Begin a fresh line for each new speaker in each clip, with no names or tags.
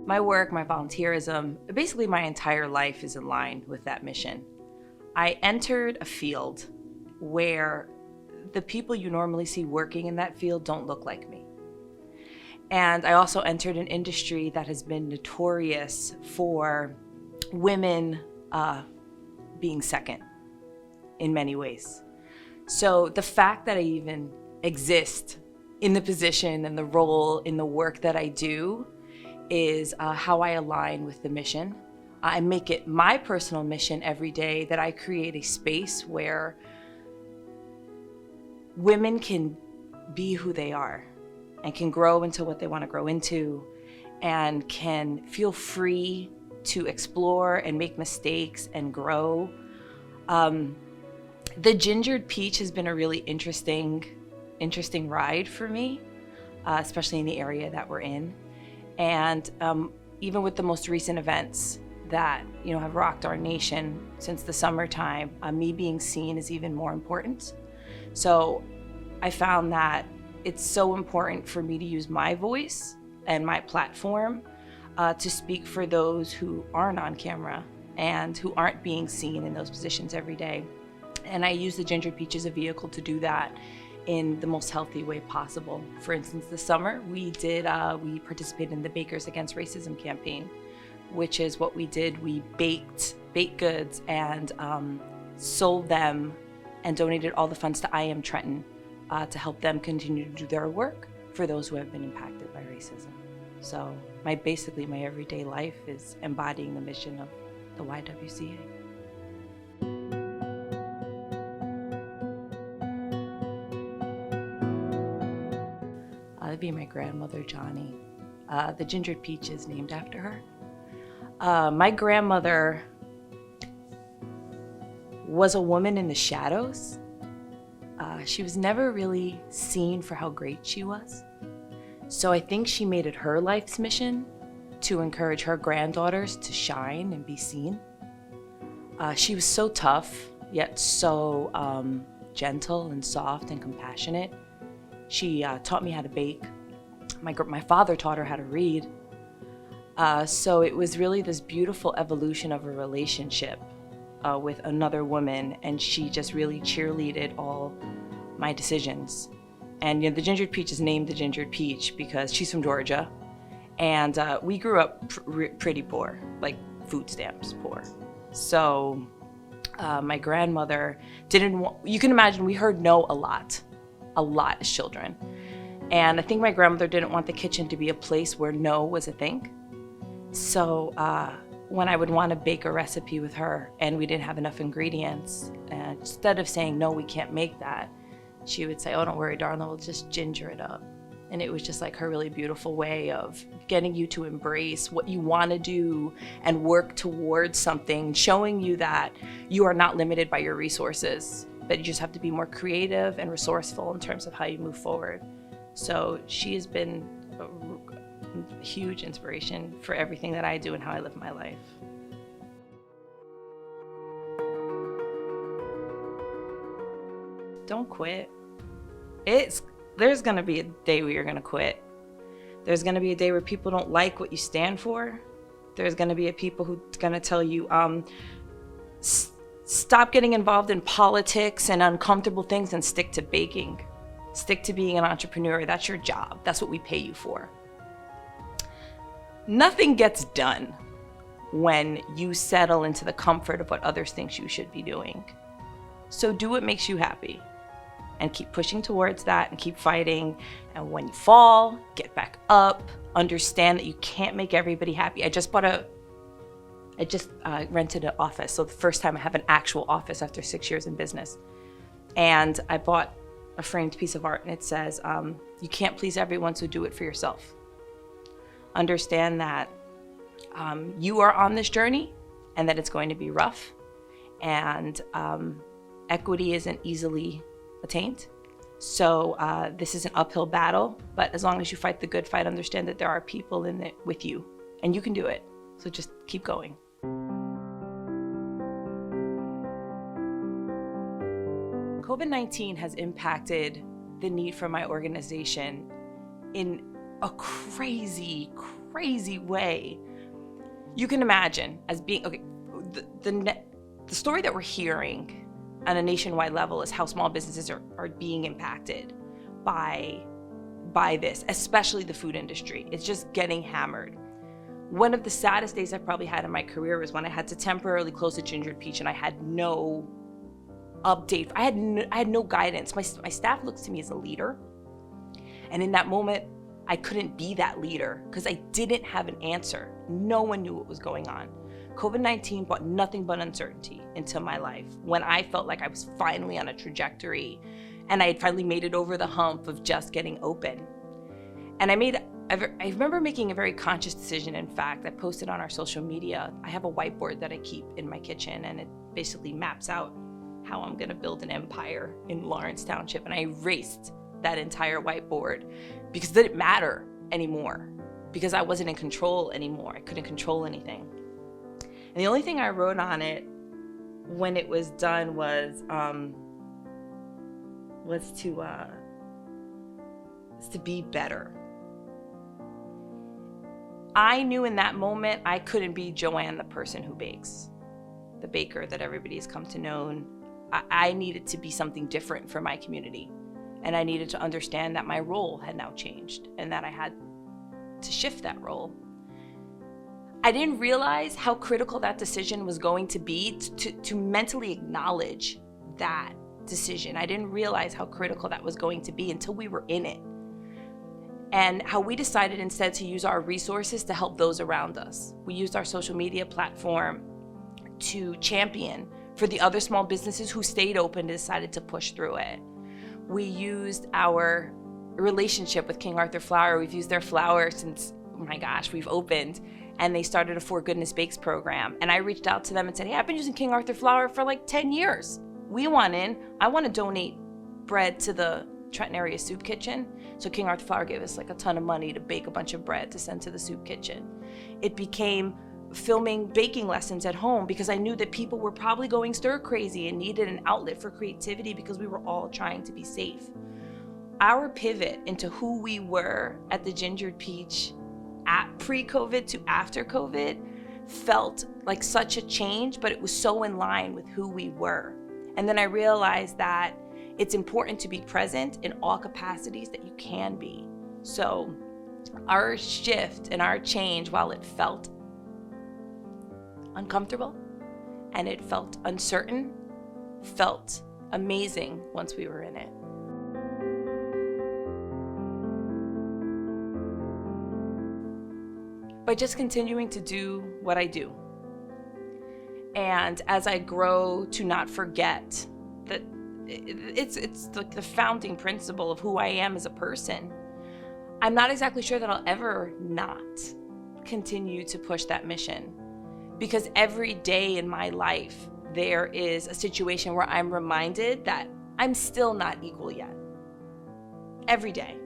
My work, my volunteerism, basically my entire life is in line with that mission. I entered a field where the people you normally see working in that field don't look like me. And I also entered an industry that has been notorious for women being second in many ways. So the fact that I even exist in the position and the role in the work that I do is how I align with the mission. I make it my personal mission every day that I create a space where women can be who they are and can grow into what they want to grow into and can feel free to explore and make mistakes and grow. The gingered peach has been a really interesting ride for me, especially in the area that we're in. And even with the most recent events that have rocked our nation since the summertime, me being seen is even more important. So I found that it's so important for me to use my voice and my platform to speak for those who aren't on camera and who aren't being seen in those positions every day. And I use the Gingered Peach as a vehicle to do that in the most healthy way possible. For instance, this summer we participated in the Bakers Against Racism campaign, which is what we did. We baked goods and sold them and donated all the funds to I Am Trenton to help them continue to do their work for those who have been impacted by racism. So my everyday life is embodying the mission of the YWCA. That'd be my grandmother, Johnny. The Gingered Peach is named after her. My grandmother was a woman in the shadows. She was never really seen for how great she was. So I think she made it her life's mission to encourage her granddaughters to shine and be seen. She was so tough, yet so gentle and soft and compassionate. She taught me how to bake. My father taught her how to read. So it was really this beautiful evolution of a relationship with another woman, and she just really cheerleaded all my decisions. And the Gingered Peach is named the Gingered Peach because she's from Georgia, and we grew up pretty poor, like food stamps poor. So my grandmother you can imagine we heard no a lot as children. And I think my grandmother didn't want the kitchen to be a place where no was a thing. So when I would want to bake a recipe with her and we didn't have enough ingredients, instead of saying, no, we can't make that, she would say, oh, don't worry, darling, we'll just ginger it up. And it was just like her really beautiful way of getting you to embrace what you want to do and work towards something, showing you that you are not limited by your resources, but you just have to be more creative and resourceful in terms of how you move forward. So she has been a huge inspiration for everything that I do and how I live my life. Don't quit. There's gonna be a day where you're gonna quit. There's gonna be a day where people don't like what you stand for. There's gonna be people who's gonna tell you, stop getting involved in politics and uncomfortable things and stick to baking. Stick to being an entrepreneur. That's your job. That's what we pay you for. Nothing gets done when you settle into the comfort of what others think you should be doing. So do what makes you happy and keep pushing towards that and keep fighting. And when you fall, get back up. Understand that you can't make everybody happy. I just rented an office. So the first time I have an actual office after 6 years in business. And I bought a framed piece of art and it says, you can't please everyone, so do it for yourself. Understand that you are on this journey and that it's going to be rough, and equity isn't easily attained. So this is an uphill battle, but as long as you fight the good fight, understand that there are people in it with you and you can do it. So just keep going. COVID-19 has impacted the need for my organization in a crazy crazy way. You can imagine as being, okay, the story that we're hearing on a nationwide level is how small businesses are being impacted by this, especially the food industry. It's just getting hammered. One of the saddest days I've probably had in my career was when I had to temporarily close the Gingered Peach and I had no update. I had no guidance. My staff looks to me as a leader. And in that moment, I couldn't be that leader because I didn't have an answer. No one knew what was going on. COVID-19 brought nothing but uncertainty into my life when I felt like I was finally on a trajectory and I had finally made it over the hump of just getting open. And I remember making a very conscious decision. In fact, I posted on our social media. I have a whiteboard that I keep in my kitchen, and it basically maps out how I'm gonna build an empire in Lawrence Township. And I erased that entire whiteboard because it didn't matter anymore, because I wasn't in control anymore. I couldn't control anything. And the only thing I wrote on it when it was done was to be better. I knew in that moment I couldn't be Joanne, the person who bakes, the baker that everybody's come to know. I needed to be something different for my community. And I needed to understand that my role had now changed and that I had to shift that role. I didn't realize how critical that decision was going to be to mentally acknowledge that decision. I didn't realize how critical that was going to be until we were in it. And how we decided instead to use our resources to help those around us. We used our social media platform to champion for the other small businesses who stayed open and decided to push through it. We used our relationship with King Arthur Flour. We've used their flour since, oh my gosh, we've opened. And they started a For Goodness Bakes program. And I reached out to them and said, hey, I've been using King Arthur Flour for like 10 years. We want in. I want to donate bread to the Trenton area soup kitchen. So King Arthur Flour gave us like a ton of money to bake a bunch of bread to send to the soup kitchen. It became filming baking lessons at home because I knew that people were probably going stir crazy and needed an outlet for creativity because we were all trying to be safe. Our pivot into who we were at the Gingered Peach at pre-COVID to after COVID felt like such a change, but it was so in line with who we were. And then I realized that it's important to be present in all capacities that you can be. So our shift and our change, while it felt uncomfortable and it felt uncertain, felt amazing once we were in it. By just continuing to do what I do. And as I grow to not forget that it's like the founding principle of who I am as a person, I'm not exactly sure that I'll ever not continue to push that mission. Because every day in my life, there is a situation where I'm reminded that I'm still not equal yet. Every day.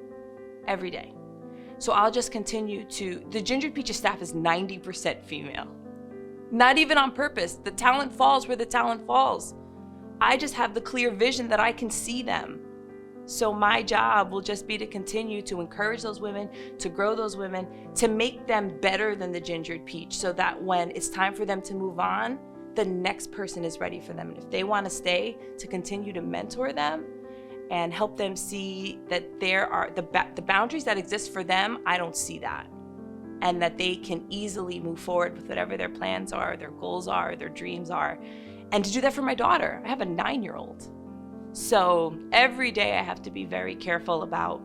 So I'll just continue the Gingered Peach's staff is 90% female. Not even on purpose. The talent falls where the talent falls. I just have the clear vision that I can see them. So my job will just be to continue to encourage those women, to grow those women, to make them better than the Gingered Peach so that when it's time for them to move on, the next person is ready for them. And if they want to stay, to continue to mentor them and help them see that there are the boundaries that exist for them, I don't see that. And that they can easily move forward with whatever their plans are, their goals are, their dreams are. And to do that for my daughter, I have a 9-year-old. So every day I have to be very careful about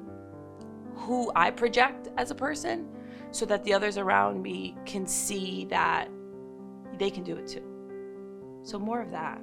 who I project as a person so that the others around me can see that they can do it too. So more of that.